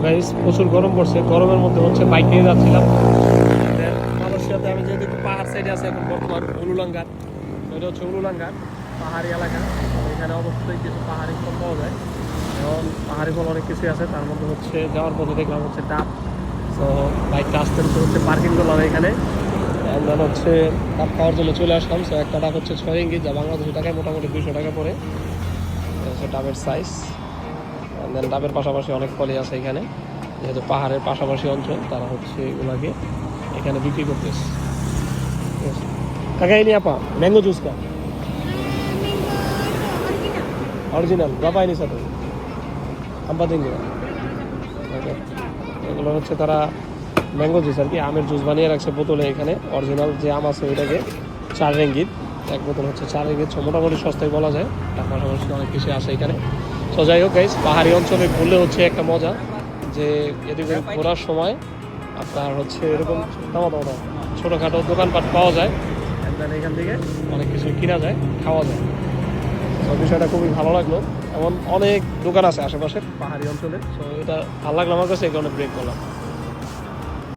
Guys প্রচুর গরম পড়ছে, গরমের মধ্যে হচ্ছে বাইক নিয়ে যাচ্ছিলাম। মালয়েশিয়াতে আমি যেহেতু একটু পাহাড় সাইডে আছে এখন বর্তমান উলুলাঙ্গার, এটা হচ্ছে উলুলাঙ্গার পাহাড়ি এলাকা। এখানে অবশ্যই কিছু পাহাড়ি ফল পাওয়া যায় এবং পাহাড়ি ফল অনেক কিছুই আছে, তার মধ্যে হচ্ছে যাওয়ার পথে দেখলাম হচ্ছে ডাব। তো বাইকটা আসতে হচ্ছে পার্কিং করলাম এখানে, আমরা হচ্ছে ডাব খাওয়ার জন্য চলে আসলাম। সো একটা ডাব হচ্ছে 6 রিঙ্গিত, যা বাংলাদেশি টাকায় মোটামুটি 200 টাকা পড়ে। হচ্ছে ডাবের সাইজ। দেন ডাবের পাশাপাশি অনেক ফলই আছে এখানে, যেহেতু পাহাড়ের পাশাপাশি অঞ্চল তারা হচ্ছে এগুলাকে এখানে বিক্রি করতেছে। কাকা এই নিয়ে আপা ম্যাঙ্গো জুস কা অরিজিনাল বাপাই নি সাথে আম্পা দিন এগুলো হচ্ছে তারা ম্যাঙ্গো জুস আর কি, আমের জুস বানিয়ে রাখছে বোতলে। এখানে অরিজিনাল যে আম আছে ওইটাকে 4 রিঙ্গিত এক বোতল, হচ্ছে 4 রিঙ্গিত। মোটামুটি সস্তায় বলা যায়, তার পাশাপাশি অনেক কিছু আছে এখানে। তো যাই হোক গাইস, পাহাড়ি অঞ্চলে ঘুরলে হচ্ছে একটা মজা যে এদিকে ঘোরার সময় আপনার হচ্ছে এরকম ছোটোখাটো দোকানপাট পাওয়া যায়, এখান থেকে অনেক কিছু কিনা যায়, খাওয়া যায়। তো বিষয়টা খুবই ভালো লাগলো। এমন অনেক দোকান আছে আশেপাশে পাহাড়ি অঞ্চলে। তো এটা ভালো লাগলো আমার কাছে, এই কারণে ব্রেক করলাম।